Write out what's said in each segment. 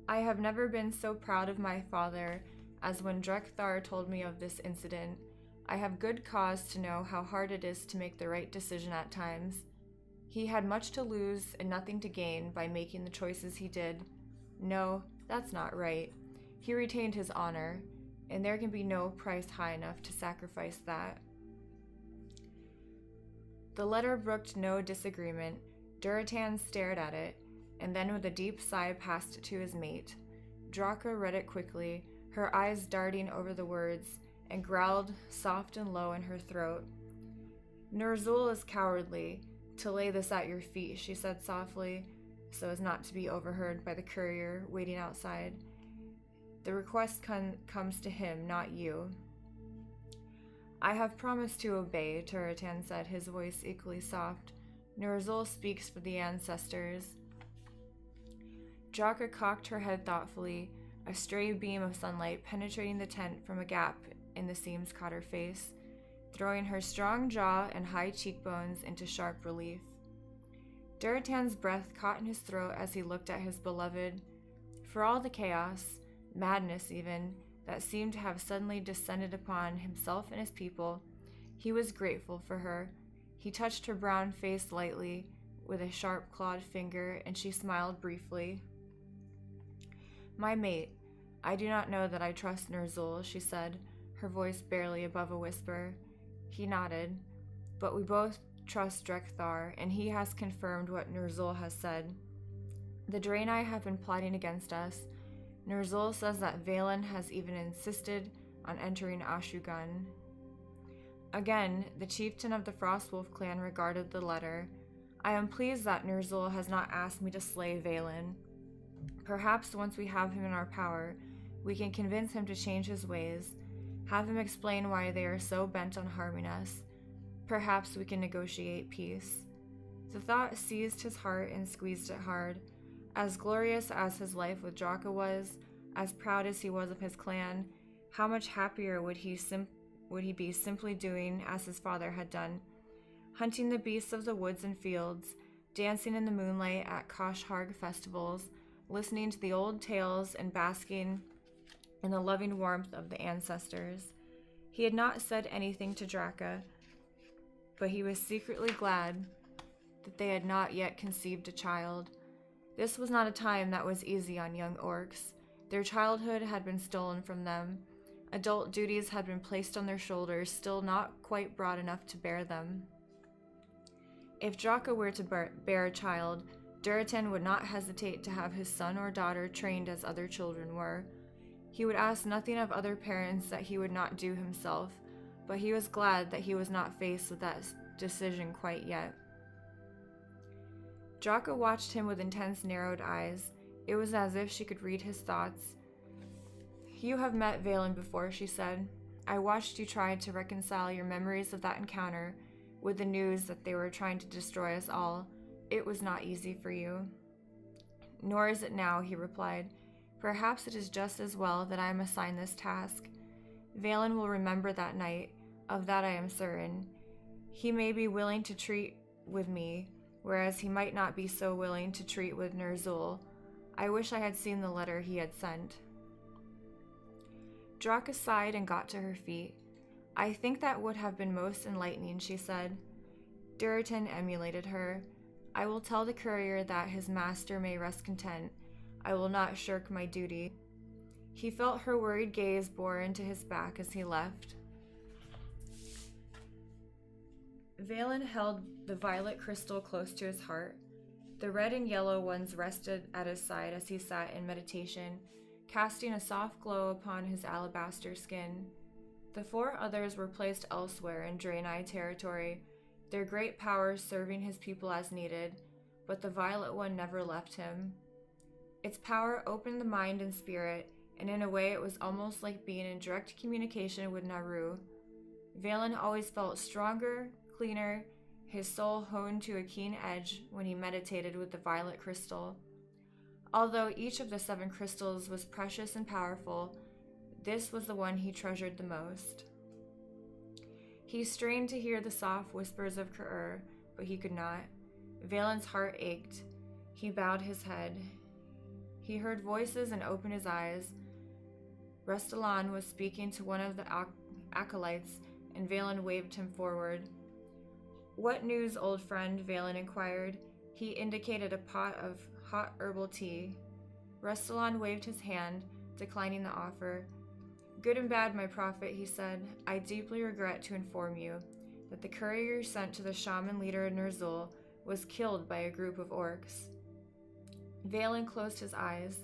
I have never been so proud of my father as when Drekthar told me of this incident. I have good cause to know how hard it is to make the right decision at times. He had much to lose and nothing to gain by making the choices he did. No, that's not right. He retained his honor, and there can be no price high enough to sacrifice that. The letter brooked no disagreement. Durotan stared at it, and then with a deep sigh passed it to his mate. Draka read it quickly, her eyes darting over the words, and growled soft and low in her throat. Ner'zhul is cowardly. To lay this at your feet, she said softly, so as not to be overheard by the courier waiting outside. The request comes to him, not you. I have promised to obey, Durotan said, his voice equally soft. Ner'zhul speaks for the ancestors. Draka cocked her head thoughtfully. A stray beam of sunlight penetrating the tent from a gap in the seams caught her face, throwing her strong jaw and high cheekbones into sharp relief. Durotan's breath caught in his throat as he looked at his beloved. For all the chaos, madness even, that seemed to have suddenly descended upon himself and his people, he was grateful for her. He touched her brown face lightly with a sharp clawed finger, and she smiled briefly. My mate, I do not know that I trust Ner'zhul, she said, her voice barely above a whisper. He nodded. But we both trust Drekthar, and he has confirmed what Ner'zhul has said. The Draenei have been plotting against us. Ner'zhul says that Velen has even insisted on entering Ashugun. Again, the chieftain of the Frostwolf clan regarded the letter. I am pleased that Ner'zhul has not asked me to slay Velen. Perhaps once we have him in our power, we can convince him to change his ways, have him explain why they are so bent on harming us. Perhaps we can negotiate peace. The thought seized his heart and squeezed it hard. As glorious as his life with Draka was, as proud as he was of his clan, how much happier would he be simply doing as his father had done, hunting the beasts of the woods and fields, dancing in the moonlight at Koshharg festivals, listening to the old tales and basking in the loving warmth of the ancestors. He had not said anything to Draka, but he was secretly glad that they had not yet conceived a child. This was not a time that was easy on young orcs. Their childhood had been stolen from them. Adult duties had been placed on their shoulders, still not quite broad enough to bear them. If Draka were to bear a child, Durotan would not hesitate to have his son or daughter trained as other children were. He would ask nothing of other parents that he would not do himself, but he was glad that he was not faced with that decision quite yet. Draka watched him with intense, narrowed eyes. It was as if she could read his thoughts. You have met Velen before, she said. I watched you try to reconcile your memories of that encounter with the news that they were trying to destroy us all. It was not easy for you. Nor is it now, he replied. Perhaps it is just as well that I am assigned this task. Velen will remember that night, of that I am certain. He may be willing to treat with me, whereas he might not be so willing to treat with Ner'zhul. I wish I had seen the letter he had sent. Draka sighed and got to her feet. I think that would have been most enlightening, she said. Durotan emulated her. I will tell the courier that his master may rest content. I will not shirk my duty. He felt her worried gaze bore into his back as he left. Velen held the violet crystal close to his heart. The red and yellow ones rested at his side as he sat in meditation, casting a soft glow upon his alabaster skin. The 4 others were placed elsewhere in Draenei territory, their great powers serving his people as needed, but the violet one never left him. Its power opened the mind and spirit, and in a way it was almost like being in direct communication with Naru. Velen always felt stronger, cleaner, his soul honed to a keen edge when he meditated with the violet crystal. Although each of the 7 crystals was precious and powerful, this was the one he treasured the most. He strained to hear the soft whispers of Kur'ur, but he could not. Valen's heart ached. He bowed his head. He heard voices and opened his eyes. Restalan was speaking to one of the acolytes, and Velen waved him forward. "What news, old friend?" Velen inquired. He indicated a pot of hot herbal tea. Restalan waved his hand, declining the offer. "Good and bad, my prophet," he said. "I deeply regret to inform you that the courier sent to the shaman leader Ner'zhul was killed by a group of orcs." Velen closed his eyes.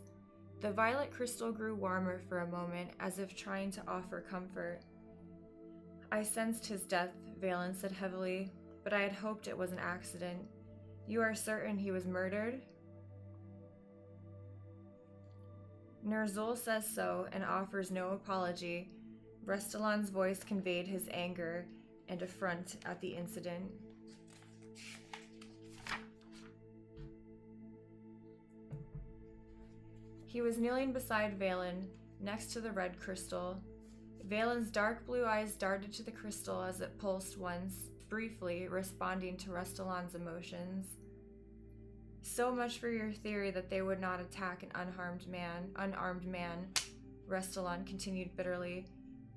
The violet crystal grew warmer for a moment, as if trying to offer comfort. "I sensed his death," Velen said heavily, "but I had hoped it was an accident. You are certain he was murdered?" "Ner'zhul says so and offers no apology." Restalan's voice conveyed his anger and affront at the incident. He was kneeling beside Velen, next to the red crystal. Valen's dark blue eyes darted to the crystal as it pulsed once, briefly responding to Restalan's emotions. "So much for your theory that they would not attack an unarmed man, Restalan continued bitterly.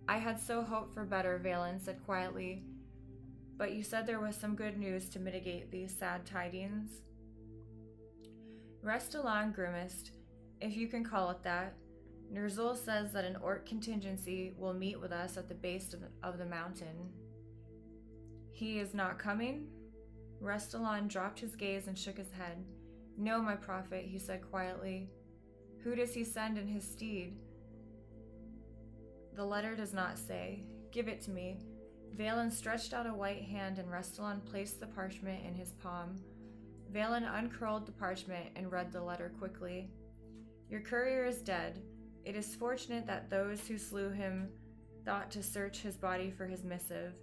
"I had so hoped for better," Velen said quietly. "But you said there was some good news to mitigate these sad tidings." Restalan grimaced, "If you can call it that. Ner'zhul says that an orc contingency will meet with us at the base of the mountain." "He is not coming?" Restalan dropped his gaze and shook his head. "No, my prophet," he said quietly. "Who does he send in his stead?" "The letter does not say. Give it to me." Velen stretched out a white hand and Restalan placed the parchment in his palm. Velen uncurled the parchment and read the letter quickly. "Your courier is dead. It is fortunate that those who slew him thought to search his body for his missive.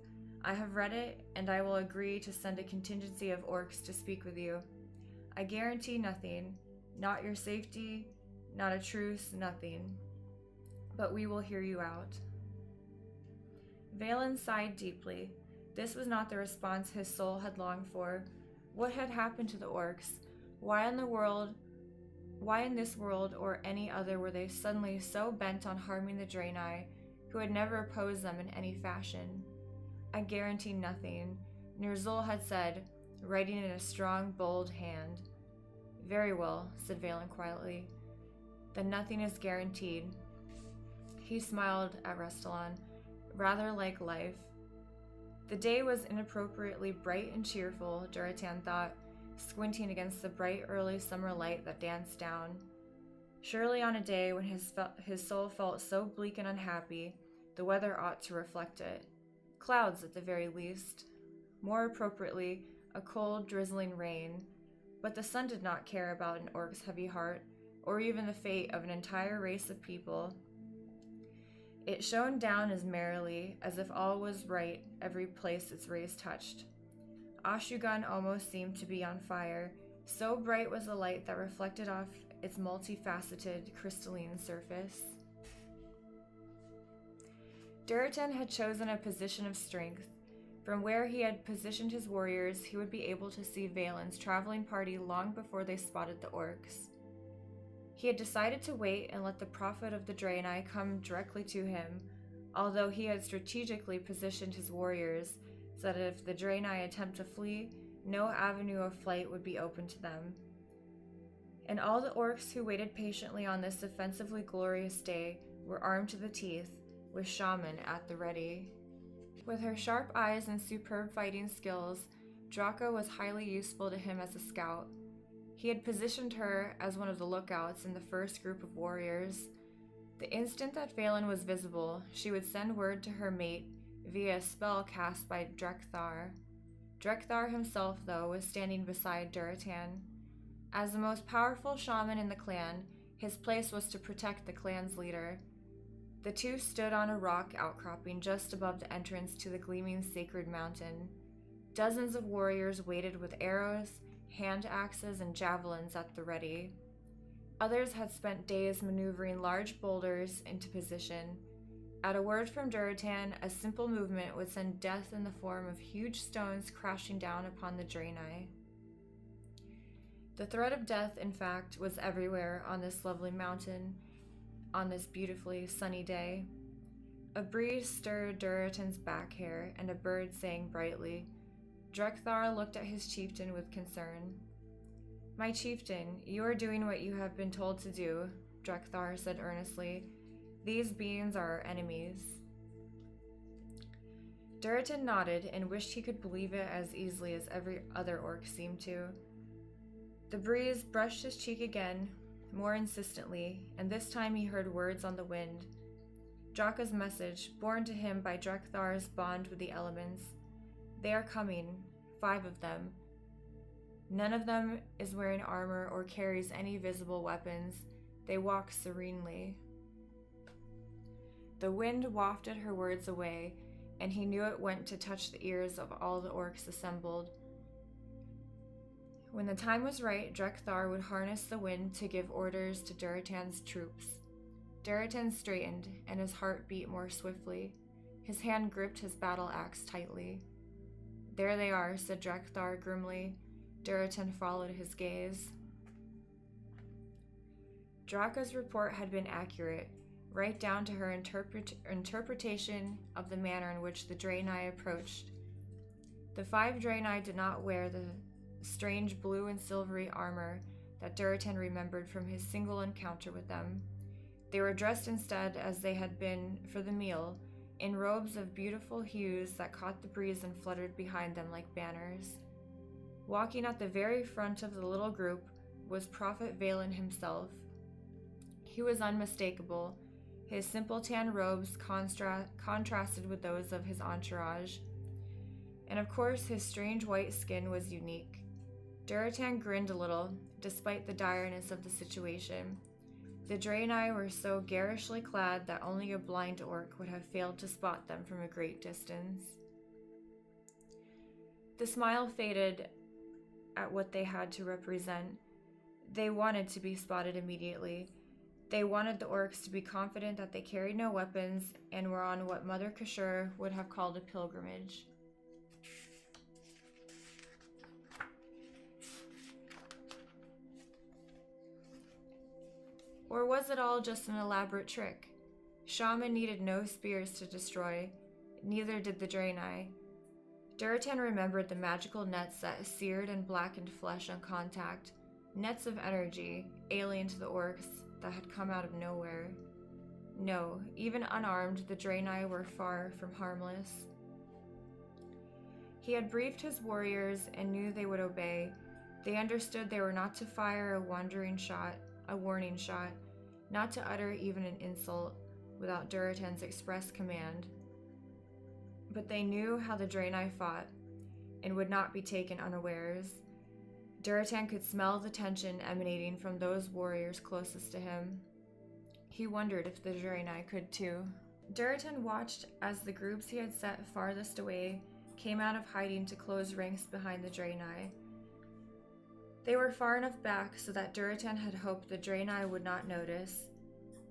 I have read it, and I will agree to send a contingency of orcs to speak with you. I guarantee nothing, not your safety, not a truce, nothing. But we will hear you out." Velen sighed deeply. This was not the response his soul had longed for. What had happened to the orcs? Why in this world or any other were they suddenly so bent on harming the Draenei, who had never opposed them in any fashion? "I guarantee nothing," Ner'zhul had said, writing in a strong, bold hand. "Very well," said Velen quietly. "Then nothing is guaranteed." He smiled at Restalan, rather like life. The day was inappropriately bright and cheerful, Duratan thought, squinting against the bright early summer light that danced down. Surely on a day when his soul felt so bleak and unhappy, the weather ought to reflect it. Clouds at the very least. More appropriately, a cold, drizzling rain. But the sun did not care about an orc's heavy heart, or even the fate of an entire race of people. It shone down as merrily as if all was right every place its rays touched. Ashugan almost seemed to be on fire, so bright was the light that reflected off its multifaceted, crystalline surface. Duratan had chosen a position of strength. From where he had positioned his warriors, he would be able to see Valen's traveling party long before they spotted the orcs. He had decided to wait and let the prophet of the Draenei come directly to him, although he had strategically positioned his warriors so that if the Draenei attempt to flee, no avenue of flight would be open to them. And all the orcs who waited patiently on this offensively glorious day were armed to the teeth, with shaman at the ready. With her sharp eyes and superb fighting skills, Draka was highly useful to him as a scout. He had positioned her as one of the lookouts in the first group of warriors. The instant that Velen was visible, she would send word to her mate via a spell cast by Drekthar. Drekthar himself, though, was standing beside Duratan. As the most powerful shaman in the clan, his place was to protect the clan's leader. The two stood on a rock outcropping just above the entrance to the gleaming sacred mountain. Dozens of warriors waited with arrows, hand axes, and javelins at the ready. Others had spent days maneuvering large boulders into position. At a word from Duratan, a simple movement would send death in the form of huge stones crashing down upon the Draenei. The threat of death, in fact, was everywhere on this lovely mountain, on this beautifully sunny day. A breeze stirred Duratan's back hair, and a bird sang brightly. Drekthar looked at his chieftain with concern. "My chieftain, you are doing what you have been told to do," Drekthar said earnestly. "These beings are our enemies." Duratan nodded and wished he could believe it as easily as every other orc seemed to. The breeze brushed his cheek again, more insistently, and this time he heard words on the wind. Jaka's message, borne to him by Drekthar's bond with the elements. They are coming, 5 of them. None of them is wearing armor or carries any visible weapons. They walk serenely. The wind wafted her words away, and he knew it went to touch the ears of all the orcs assembled. When the time was right, Drekthar would harness the wind to give orders to Duratan's troops. Duratan straightened, and his heart beat more swiftly. His hand gripped his battle axe tightly. "There they are," said Drekthar grimly. Duratan followed his gaze. Draka's report had been accurate, right down to her interpretation of the manner in which the Draenei approached. The 5 Draenei did not wear the strange blue and silvery armor that Duratan remembered from his single encounter with them. They were dressed instead, as they had been for the meal, in robes of beautiful hues that caught the breeze and fluttered behind them like banners. Walking at the very front of the little group was Prophet Velen himself. He was unmistakable. His simple tan robes contrasted with those of his entourage. And of course, his strange white skin was unique. Duratan grinned a little, despite the direness of the situation. The Draenei were so garishly clad that only a blind orc would have failed to spot them from a great distance. The smile faded at what they had to represent. They wanted to be spotted immediately. They wanted the orcs to be confident that they carried no weapons and were on what Mother Kashur would have called a pilgrimage. Or was it all just an elaborate trick? Shaman needed no spears to destroy, neither did the Draenei. Duratan remembered the magical nets that seared and blackened flesh on contact, nets of energy, alien to the orcs, that had come out of nowhere. No, even unarmed, the Draenei were far from harmless. He had briefed his warriors and knew they would obey. They understood they were not to fire a warning shot, not to utter even an insult without Duratan's express command. But they knew how the Draenei fought and would not be taken unawares. Duratan could smell the tension emanating from those warriors closest to him. He wondered if the Draenei could too. Duratan watched as the groups he had set farthest away came out of hiding to close ranks behind the Draenei. They were far enough back so that Duratan had hoped the Draenei would not notice.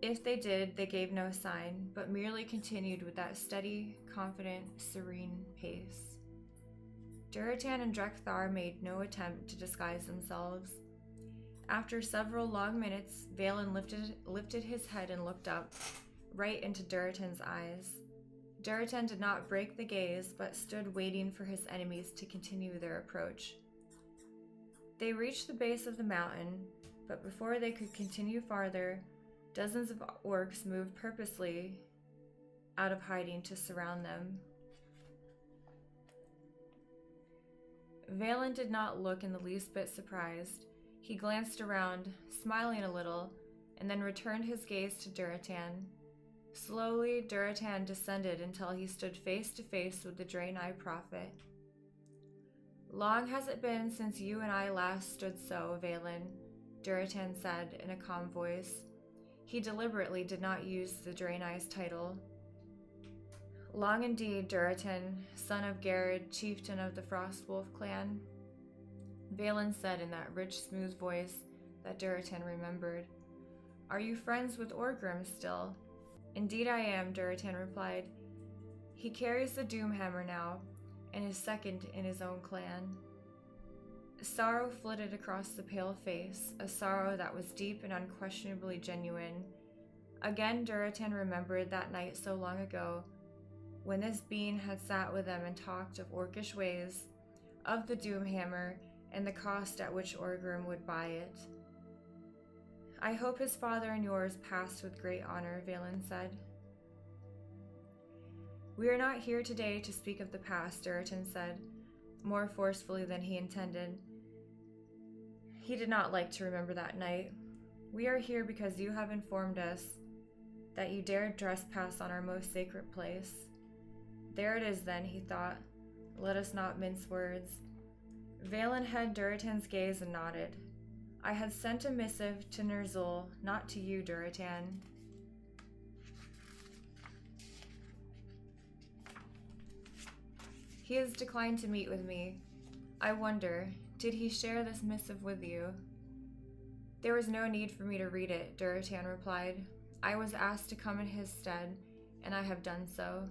If they did, they gave no sign, but merely continued with that steady, confident, serene pace. Duratan and Drekthar made no attempt to disguise themselves. After several long minutes, Velen lifted his head and looked up, right into Duratan's eyes. Duratan did not break the gaze, but stood waiting for his enemies to continue their approach. They reached the base of the mountain, but before they could continue farther, dozens of orcs moved purposely out of hiding to surround them. Velen did not look in the least bit surprised. He glanced around, smiling a little, and then returned his gaze to Duratan. Slowly, Duratan descended until he stood face to face with the Draenei prophet. "Long has it been since you and I last stood so, Velen," Duratan said in a calm voice. He deliberately did not use the Draenei's title. "Long indeed, Duratan, son of Garrod, chieftain of the Frostwolf clan," Velen said in that rich, smooth voice that Duratan remembered. "Are you friends with Orgrim still?" "Indeed I am," Duratan replied. "He carries the Doomhammer now, and is second in his own clan." Sorrow flitted across the pale face, a sorrow that was deep and unquestionably genuine. Again, Durotan remembered that night so long ago, when this being had sat with them and talked of orcish ways, of the Doomhammer, and the cost at which Orgrim would buy it. I hope his father and yours passed with great honor, Velen said. We are not here today to speak of the past, Durotan said, more forcefully than he intended. He did not like to remember that night. We are here because you have informed us that you dared trespass on our most sacred place. There it is then, he thought. Let us not mince words. Velen had Durotan's gaze and nodded. I had sent a missive to Ner'zhul, not to you, Durotan. He has declined to meet with me. I wonder, did he share this missive with you? There was no need for me to read it, Durotan replied. I was asked to come in his stead, and I have done so.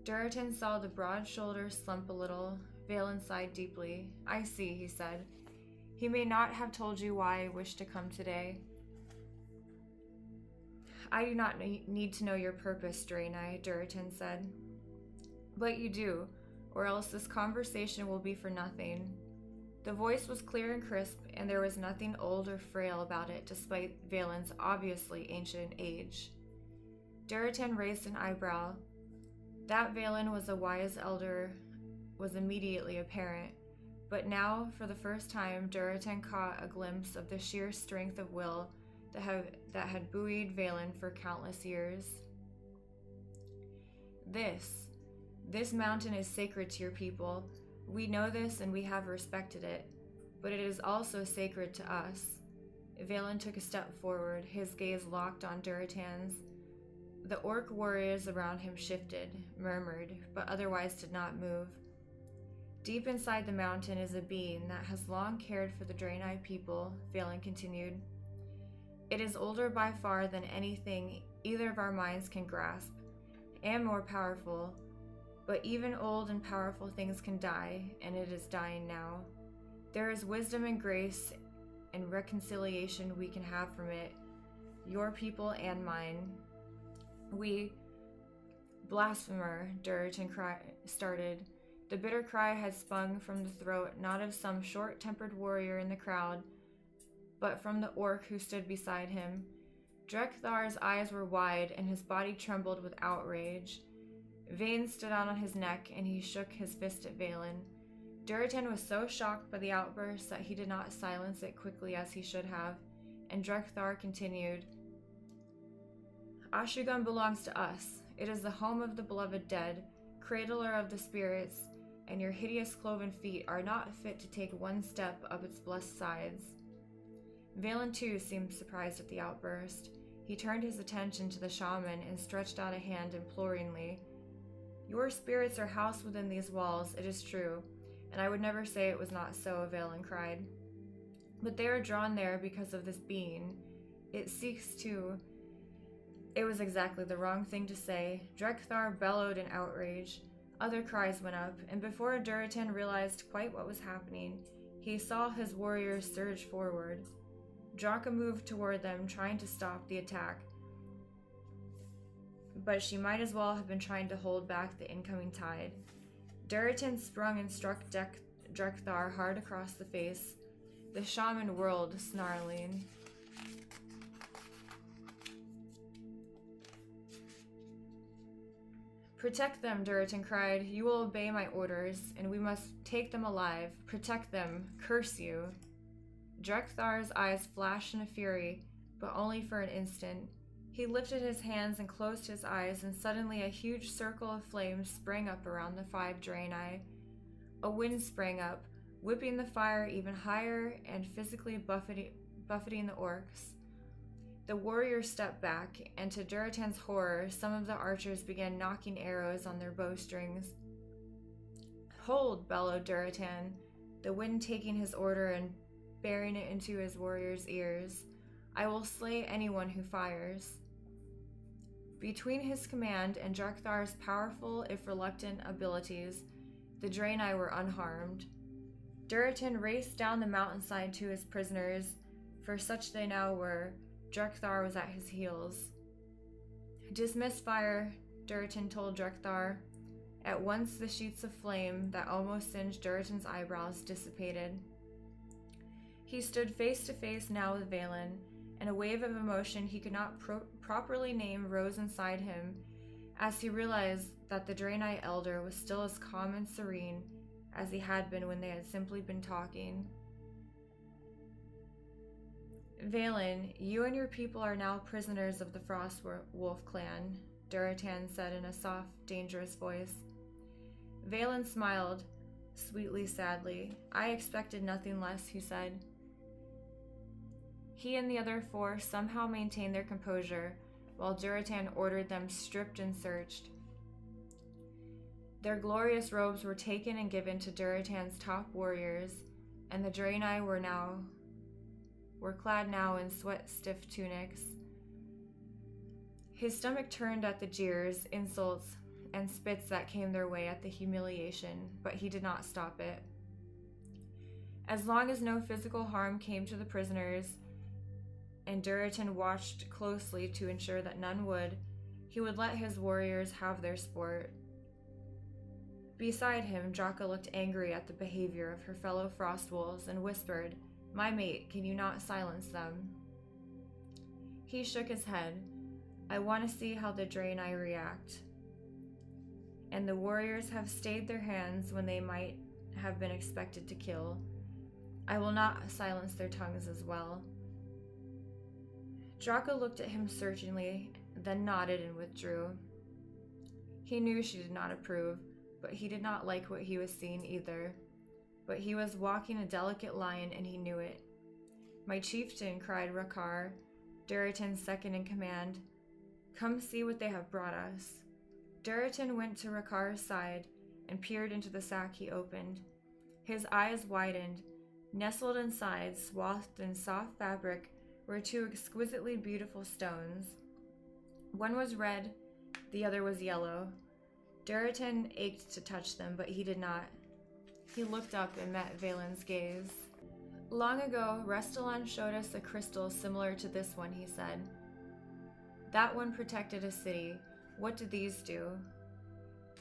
Durotan saw the broad shoulders slump a little. Velen sighed deeply. I see, he said. He may not have told you why I wish to come today. I do not need to know your purpose, Draenei, Durotan said. But you do, or else this conversation will be for nothing. The voice was clear and crisp, and there was nothing old or frail about it, despite Valen's obviously ancient age. Durotan raised an eyebrow. That Velen was a wise elder was immediately apparent, but now, for the first time, Durotan caught a glimpse of the sheer strength of will that had buoyed Velen for countless years. This mountain is sacred to your people. We know this and we have respected it, but it is also sacred to us. Velen took a step forward, his gaze locked on Durotan's. The orc warriors around him shifted, murmured, but otherwise did not move. Deep inside the mountain is a being that has long cared for the Draenei people, Velen continued. It is older by far than anything either of our minds can grasp, and more powerful, but even old and powerful things can die, and it is dying now. There is wisdom and grace and reconciliation we can have from it, your people and mine. We... Blasphemer, Durotan started. The bitter cry had sprung from the throat not of some short-tempered warrior in the crowd, but from the orc who stood beside him. Drek'Thar's eyes were wide, and his body trembled with outrage. Veins stood out on his neck, and he shook his fist at Velen. Durotan was so shocked by the outburst that he did not silence it quickly as he should have, and Drek'Thar continued. Ashugun belongs to us. It is the home of the beloved dead, cradler of the spirits, and your hideous cloven feet are not fit to take one step up its blessed sides. Velen too seemed surprised at the outburst. He turned his attention to the shaman and stretched out a hand imploringly. Your spirits are housed within these walls, it is true, and I would never say it was not so, Velen cried. But they are drawn there because of this being. It seeks to... It was exactly the wrong thing to say. Drek'Thar bellowed in outrage. Other cries went up, and before Durotan realized quite what was happening, he saw his warriors surge forward. Draka moved toward them, trying to stop the attack, but she might as well have been trying to hold back the incoming tide. Durotan sprung and struck Drek'Thar hard across the face. The shaman whirled, snarling. Protect them, Durotan cried. You will obey my orders, and we must take them alive. Protect them. Curse you. Drek'Thar's eyes flashed in a fury, but only for an instant. He lifted his hands and closed his eyes, and suddenly a huge circle of flames sprang up around the 5 Draenei. A wind sprang up, whipping the fire even higher and physically buffeting the orcs. The warriors stepped back, and to Durotan's horror, some of the archers began knocking arrows on their bowstrings. Hold, bellowed Durotan, the wind taking his order and bearing it into his warriors' ears. I will slay anyone who fires. Between his command and Drek'Thar's powerful, if reluctant, abilities, the Draenei were unharmed. Duratin raced down the mountainside to his prisoners, for such they now were. Drekthar was at his heels. "Dismiss fire," Duratin told Drekthar. At once the sheets of flame that almost singed Duratin's eyebrows dissipated. He stood face to face now with Velen, and a wave of emotion he could not properly name rose inside him as he realized that the Draenei elder was still as calm and serene as he had been when they had simply been talking. "Velen, you and your people are now prisoners of the Frost Wolf clan," Duratin said in a soft, dangerous voice. Velen smiled, sweetly, sadly. "I expected nothing less," he said. He and the other four somehow maintained their composure, while Duratin ordered them stripped and searched. Their glorious robes were taken and given to Duratin's top warriors, and the Draenei were clad now in sweat-stiff tunics. His stomach turned at the jeers, insults, and spits that came their way at the humiliation, but he did not stop it. As long as no physical harm came to the prisoners, and Duratin watched closely to ensure that none would, he would let his warriors have their sport. Beside him, Draka looked angry at the behavior of her fellow frost wolves and whispered, "My mate, can you not silence them?" He shook his head. "I want to see how the Draenei react. And the warriors have stayed their hands when they might have been expected to kill. I will not silence their tongues as well." Draka looked at him searchingly, then nodded and withdrew. He knew she did not approve, but he did not like what he was seeing either. But he was walking a delicate line, and he knew it. "My chieftain," cried Rakkar, Duratin's second in command. "Come see what they have brought us." Duratin went to Rakkar's side and peered into the sack he opened. His eyes widened. Nestled inside, swathed in soft fabric, were two exquisitely beautiful stones. One was red, the other was yellow. Duratin ached to touch them, but he did not. He looked up and met Valen's gaze. "Long ago, Restylon showed us a crystal similar to this one," he said. "That one protected a city. What do these do?"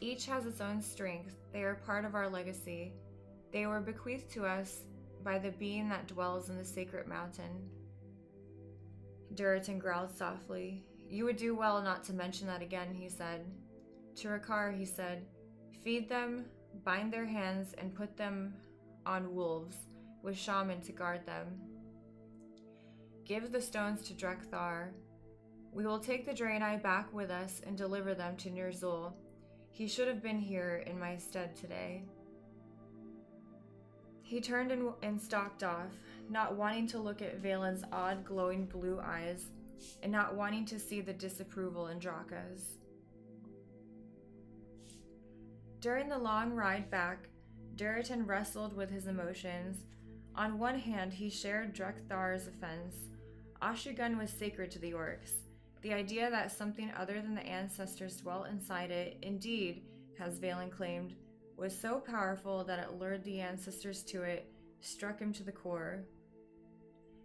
"Each has its own strength. They are part of our legacy. They were bequeathed to us by the being that dwells in the sacred mountain." Duratin growled softly. "You would do well not to mention that again," he said. To Rakkar, he said, "Feed them, bind their hands, and put them on wolves, with shaman to guard them. Give the stones to Drekthar. We will take the Draenei back with us and deliver them to Ner'zhul. He should have been here in my stead today." He turned and stalked off, not wanting to look at Valen's odd glowing blue eyes, and not wanting to see the disapproval in Draka's. During the long ride back, Duratin wrestled with his emotions. On one hand, he shared Drekthar's offense. Ashugun was sacred to the orcs. The idea that something other than the ancestors dwelt inside it, indeed, as Velen claimed, was so powerful that it lured the ancestors to it, struck him to the core.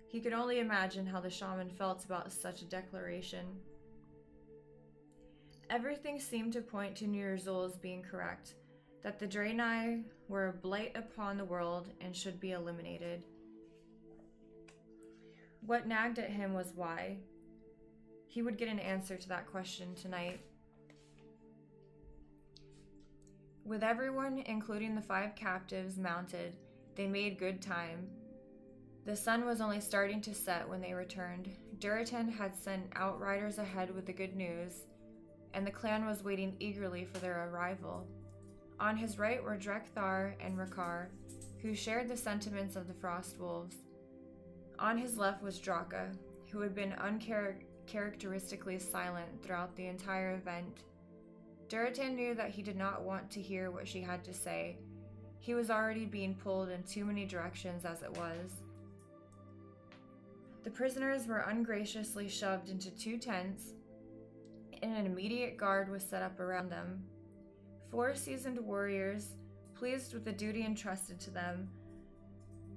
He could only imagine how the shaman felt about such a declaration. Everything seemed to point to Ner'zhul's being correct, that the Draenei were a blight upon the world and should be eliminated. What nagged at him was why. He would get an answer to that question tonight. With everyone, including the 5 captives, mounted, they made good time. The sun was only starting to set when they returned. Duratin had sent outriders ahead with the good news, and the clan was waiting eagerly for their arrival. On his right were Drekthar and Rakkar, who shared the sentiments of the Frost Wolves. On his left was Draka, who had been uncharacteristically silent throughout the entire event. Duratin knew that he did not want to hear what she had to say. He was already being pulled in too many directions as it was. The prisoners were ungraciously shoved into 2 tents, and an immediate guard was set up around them. 4 seasoned warriors, pleased with the duty entrusted to them,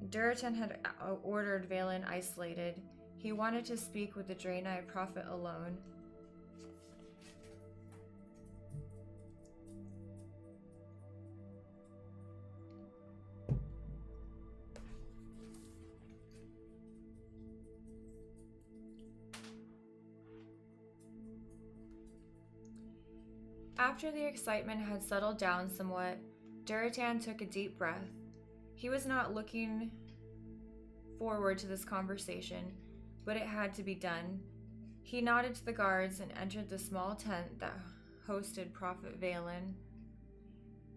Duratan had ordered Velen isolated. He wanted to speak with the Draenei prophet alone. After the excitement had settled down somewhat, Duratan took a deep breath. He was not looking forward to this conversation, but it had to be done. He nodded to the guards and entered the small tent that hosted Prophet Velen.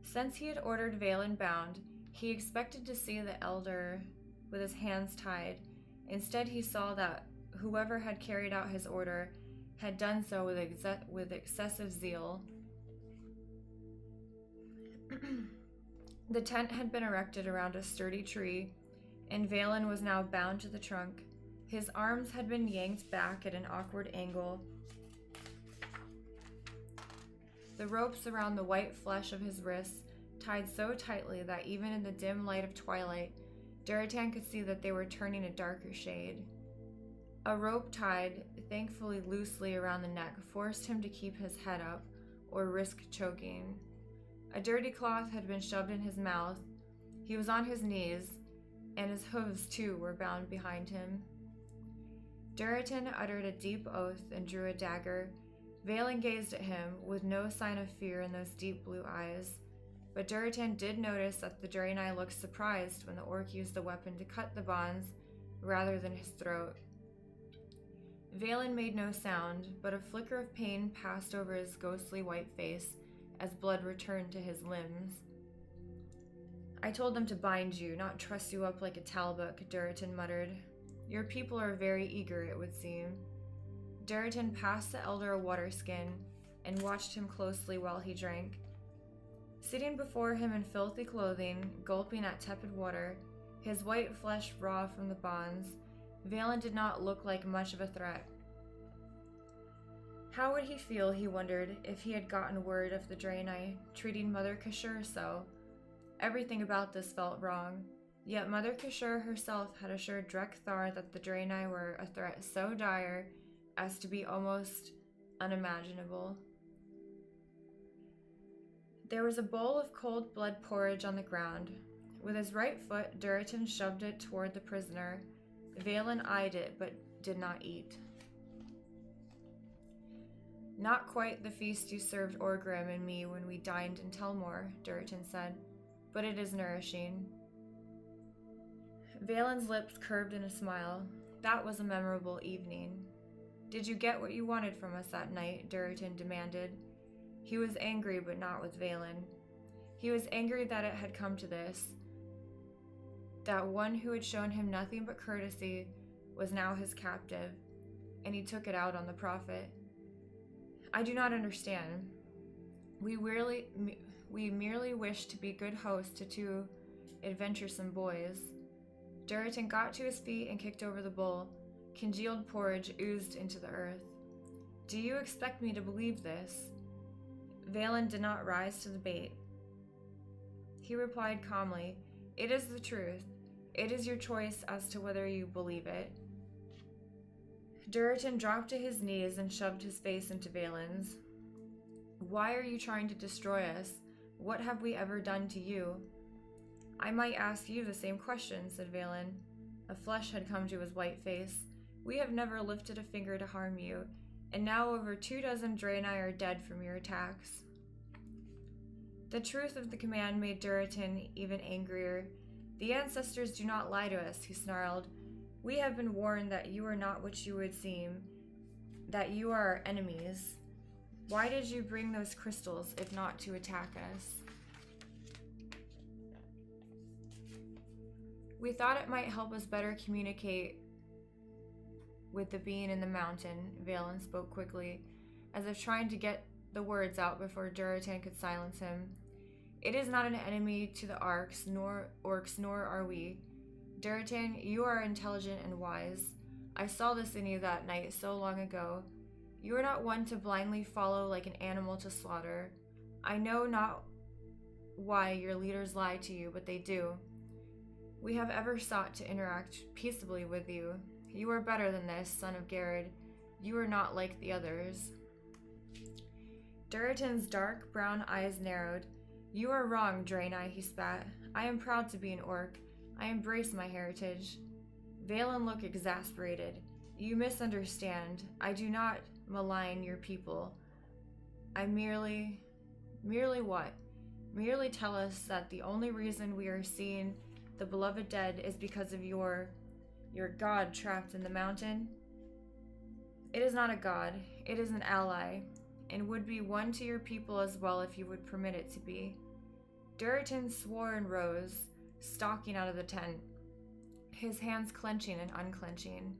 Since he had ordered Velen bound, he expected to see the elder with his hands tied. Instead, he saw that whoever had carried out his order had done so with excessive zeal. The tent had been erected around a sturdy tree, and Velen was now bound to the trunk. His arms had been yanked back at an awkward angle. The ropes around the white flesh of his wrists tied so tightly that even in the dim light of twilight, Duratan could see that they were turning a darker shade. A rope tied, thankfully loosely around the neck, forced him to keep his head up or risk choking. A dirty cloth had been shoved in his mouth. He was on his knees, and his hooves too were bound behind him. Duratan uttered a deep oath and drew a dagger. Velen gazed at him with no sign of fear in those deep blue eyes, but Duratan did notice that the Draenei looked surprised when the orc used the weapon to cut the bonds rather than his throat. Velen made no sound, but a flicker of pain passed over his ghostly white face as blood returned to his limbs. "I told them to bind you, not truss you up like a talbuk," Duratan muttered. "Your people are very eager, it would seem." Duratan passed the elder a water skin and watched him closely while he drank. Sitting before him in filthy clothing, gulping at tepid water, his white flesh raw from the bonds, Velen did not look like much of a threat. How would he feel, he wondered, if he had gotten word of the Draenei treating Mother Kashur so? Everything about this felt wrong, yet Mother Kashur herself had assured Drekthar that the Draenei were a threat so dire as to be almost unimaginable. There was a bowl of cold blood porridge on the ground. With his right foot, Duratan shoved it toward the prisoner. Velen eyed it, but did not eat. "Not quite the feast you served Orgrim and me when we dined in Telmore," Duratan said, "but it is nourishing." Valen's lips curved in a smile. That was a memorable evening. "Did you get what you wanted from us that night?" Duratan demanded. He was angry, but not with Velen. He was angry that it had come to this, that one who had shown him nothing but courtesy was now his captive, and he took it out on the prophet. "I do not understand. We merely wish to be good hosts to two adventuresome boys." Duratan got to his feet and kicked over the bowl. Congealed porridge oozed into the earth. "Do you expect me to believe this?" Velen did not rise to the bait. He replied calmly, "It is the truth. It is your choice as to whether you believe it." Duratan dropped to his knees and shoved his face into Valen's. "Why are you trying to destroy us? What have we ever done to you?" "I might ask you the same question," said Velen. A flush had come to his white face. "We have never lifted a finger to harm you, and now over 24 Draenei are dead from your attacks." The truth of the command made Duratan even angrier. "The ancestors do not lie to us," he snarled. "We have been warned that you are not what you would seem, that you are our enemies. Why did you bring those crystals if not to attack us?" "We thought it might help us better communicate with the being in the mountain," Velen spoke quickly, as if trying to get the words out before Duratan could silence him. "It is not an enemy to the orcs, nor are we. Duratan, you are intelligent and wise. I saw this in you that night so long ago. You are not one to blindly follow like an animal to slaughter. I know not why your leaders lie to you, but they do. we have ever sought to interact peaceably with you. You are better than this, son of Garrod. You are not like the others. Duratan's dark brown eyes narrowed. You are wrong, Draenei, he spat. I am proud to be an orc. I embrace my heritage. Velen looked exasperated. You misunderstand. I do not malign your people. I merely what? Merely tell us that the only reason we are seeing the beloved dead is because of your god trapped in the mountain? It is not a god. It is an ally, and would be one to your people as well if you would permit it to be. Duratan swore and rose, stalking out of the tent, his hands clenching and unclenching.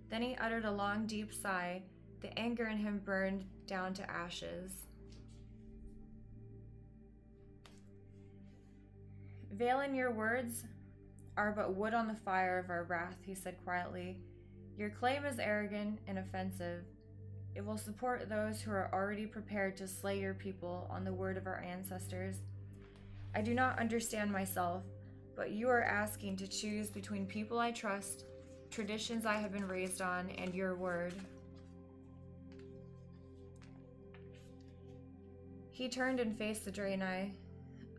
Then he uttered a long, deep sigh. The anger in him burned down to ashes. Velen, your words are but wood on the fire of our wrath, he said quietly. Your claim is arrogant and offensive. It will support those who are already prepared to slay your people on the word of our ancestors. I do not understand myself, but you are asking to choose between people I trust, traditions I have been raised on, and your word. He turned and faced the Draenei.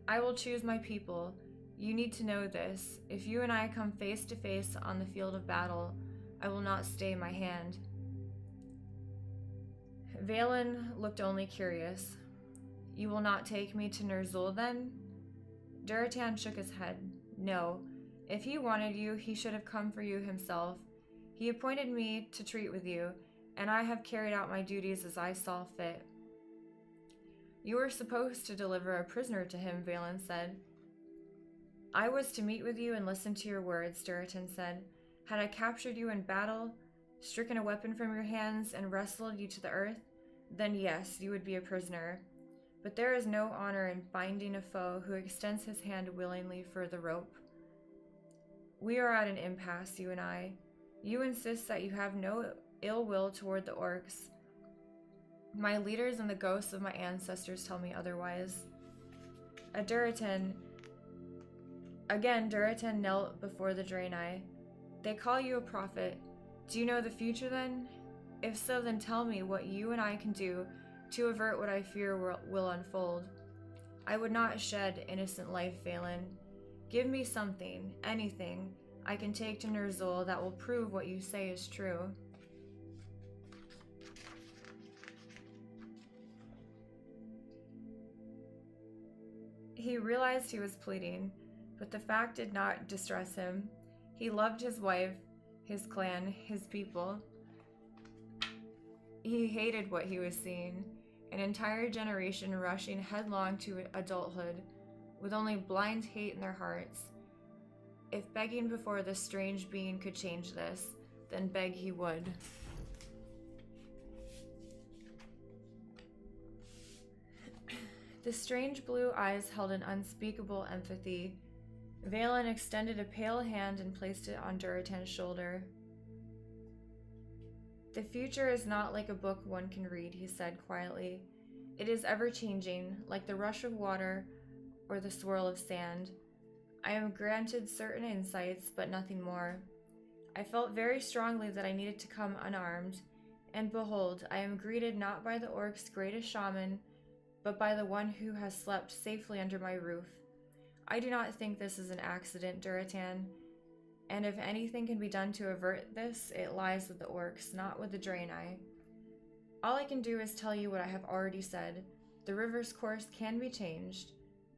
I will choose my people. You need to know this. If you and I come face to face on the field of battle, I will not stay my hand. Velen looked only curious. You will not take me to Ner'zhul then? Duratan shook his head. No. If he wanted you, he should have come for you himself. He appointed me to treat with you, and I have carried out my duties as I saw fit. You were supposed to deliver a prisoner to him, Velen said. I was to meet with you and listen to your words, Duratan said. Had I captured you in battle, stricken a weapon from your hands, and wrestled you to the earth, then yes, you would be a prisoner. But there is no honor in binding a foe who extends his hand willingly for the rope. We are at an impasse, you and I. You insist that you have no ill will toward the orcs. My leaders and the ghosts of my ancestors tell me otherwise. Duratan knelt before the Draenei. They call you a prophet. Do you know the future then? If so, then tell me what you and I can do to avert what I fear will unfold. I would not shed innocent life, Velen. Give me something, anything, I can take to Ner'zhul that will prove what you say is true. He realized he was pleading, but the fact did not distress him. He loved his wife, his clan, his people. He hated what he was seeing, an entire generation rushing headlong to adulthood, with only blind hate in their hearts. If begging before this strange being could change this, then beg he would. The strange blue eyes held an unspeakable empathy. Velen extended a pale hand and placed it on Duratan's shoulder. The future is not like a book one can read, he said quietly. It is ever-changing, like the rush of water or the swirl of sand. I am granted certain insights, but nothing more. I felt very strongly that I needed to come unarmed, and behold, I am greeted not by the orc's greatest shaman, but by the one who has slept safely under my roof. I do not think this is an accident, Duratan, and if anything can be done to avert this, it lies with the orcs, not with the Draenei. All I can do is tell you what I have already said. The river's course can be changed,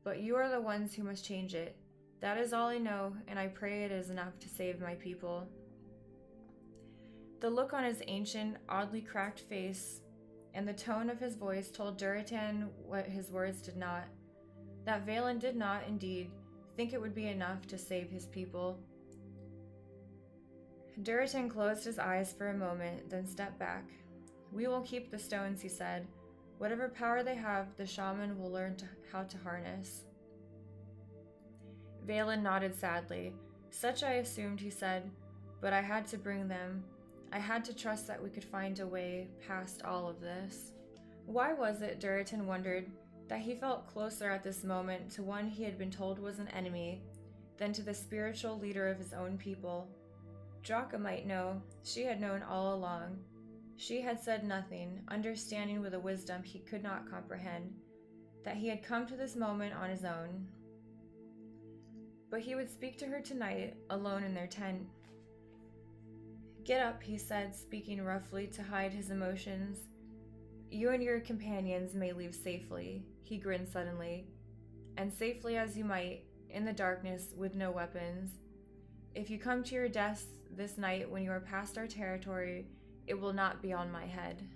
but you are the ones who must change it. That is all I know, and I pray it is enough to save my people. The look on his ancient, oddly cracked face and the tone of his voice told Duratan what his words did not. That Velen did not, indeed, think it would be enough to save his people. Duratan closed his eyes for a moment, then stepped back. We will keep the stones, he said. Whatever power they have, the shaman will learn how to harness. Velen nodded sadly. Such I assumed, he said, but I had to bring them. I had to trust that we could find a way past all of this. Why was it, Duratan wondered, that he felt closer at this moment to one he had been told was an enemy than to the spiritual leader of his own people. Draka might know. She had known all along. She had said nothing, understanding with a wisdom he could not comprehend, that he had come to this moment on his own. But he would speak to her tonight, alone in their tent. "Get up," he said, speaking roughly to hide his emotions. "You and your companions may leave safely," he grinned suddenly, "and safely as you might, in the darkness, with no weapons. If you come to your deaths this night when you are past our territory, it will not be on my head."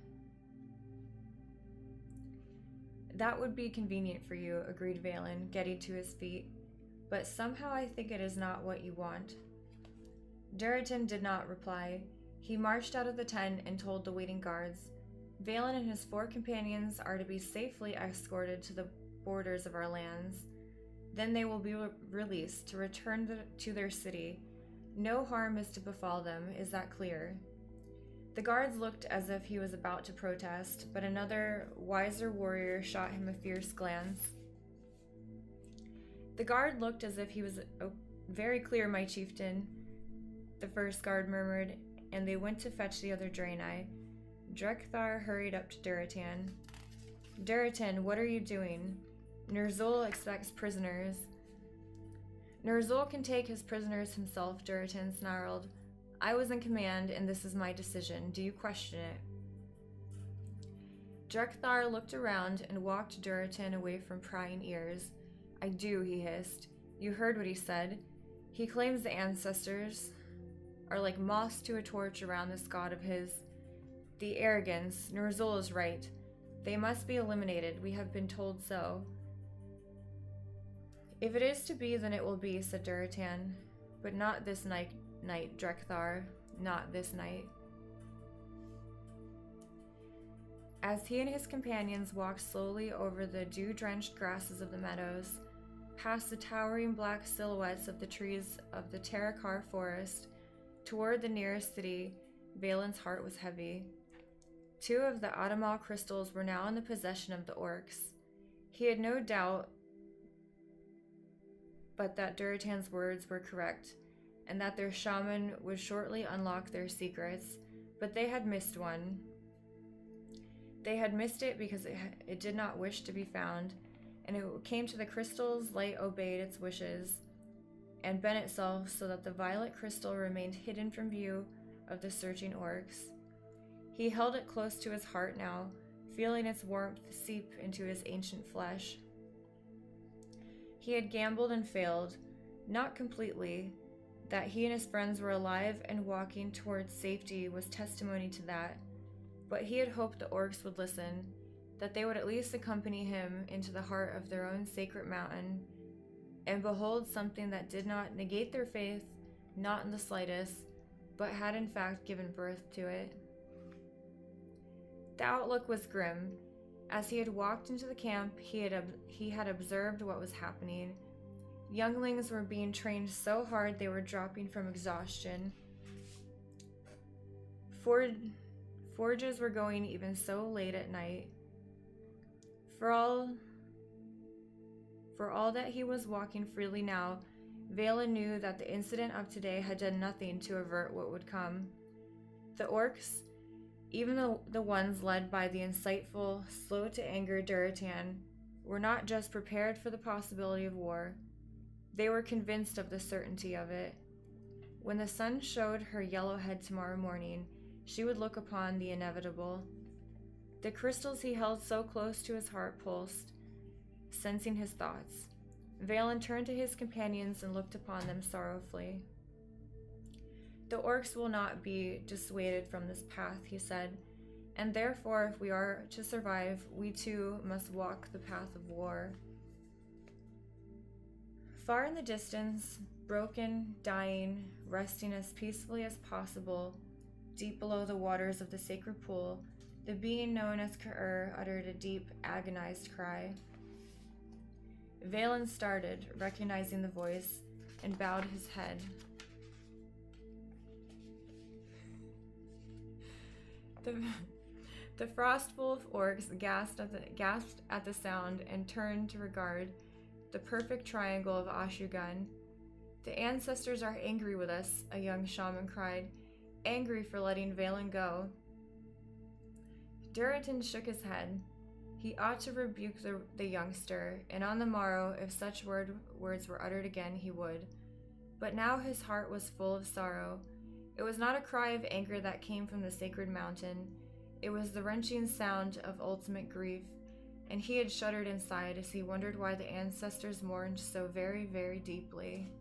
"That would be convenient for you," agreed Velen, getting to his feet. "But somehow I think it is not what you want." Duritan did not reply. He marched out of the tent and told the waiting guards, "Velen and his 4 companions are to be safely escorted to the borders of our lands. Then they will be released to return to their city. No harm is to befall them, is that clear?" The guards looked as if he was about to protest, but another, wiser warrior shot him a fierce glance. "The guard looked as if he was very clear, my chieftain," the first guard murmured, and they went to fetch the other Draenei. Drekthar hurried up to Duritan. "Duritan, what are you doing? Ner'zhul expects prisoners." "Ner'zhul can take his prisoners himself," Duritan snarled. "I was in command, and this is my decision. Do you question it?" Drekthar looked around and walked Duritan away from prying ears. "I do," he hissed. "You heard what he said. He claims the ancestors are like moths to a torch around this god of his. The arrogance, Ner'zhul is right. They must be eliminated. We have been told so." "If it is to be, then it will be," said Duritan. "But not this night, Drekthar. Not this night." As he and his companions walked slowly over the dew-drenched grasses of the meadows, past the towering black silhouettes of the trees of the Terakar forest, toward the nearest city, Valen's heart was heavy. 2 of the Adamal crystals were now in the possession of the orcs. He had no doubt but that Duritan's words were correct, and that their shaman would shortly unlock their secrets, but they had missed one. They had missed it because it did not wish to be found, and it came to the crystals, light obeyed its wishes, and bent itself so that the violet crystal remained hidden from view of the searching orcs. He held it close to his heart now, feeling its warmth seep into his ancient flesh. He had gambled and failed, not completely. That he and his friends were alive and walking towards safety was testimony to that, but he had hoped the orcs would listen, that they would at least accompany him into the heart of their own sacred mountain, and behold something that did not negate their faith, not in the slightest, but had in fact given birth to it. The outlook was grim. As he had walked into the camp, he had observed what was happening. Younglings were being trained so hard they were dropping from exhaustion. Forges were going even so late at night. For all that he was walking freely now, Velen knew that the incident of today had done nothing to avert what would come. The orcs, even the ones led by the insightful, slow-to-anger Duritan, were not just prepared for the possibility of war. They were convinced of the certainty of it. When the sun showed her yellow head tomorrow morning, she would look upon the inevitable. The crystals he held so close to his heart pulsed, sensing his thoughts. Velen turned to his companions and looked upon them sorrowfully. "The orcs will not be dissuaded from this path," he said, "and therefore, if we are to survive, we too must walk the path of war." Far in the distance, broken, dying, resting as peacefully as possible, deep below the waters of the sacred pool, the being known as K'ur uttered a deep, agonized cry. Velen started, recognizing the voice, and bowed his head. The Frostwolf orcs gasped at the sound and turned to regard the perfect triangle of Ashugun. The ancestors are angry with us, a young shaman cried. Angry for letting Velen go. Durriton shook his head. He ought to rebuke the youngster, and on the morrow, if such words were uttered again, he would. But now his heart was full of sorrow. It was not a cry of anger that came from the sacred mountain. It was the wrenching sound of ultimate grief, and he had shuddered inside as he wondered why the ancestors mourned so very, very deeply.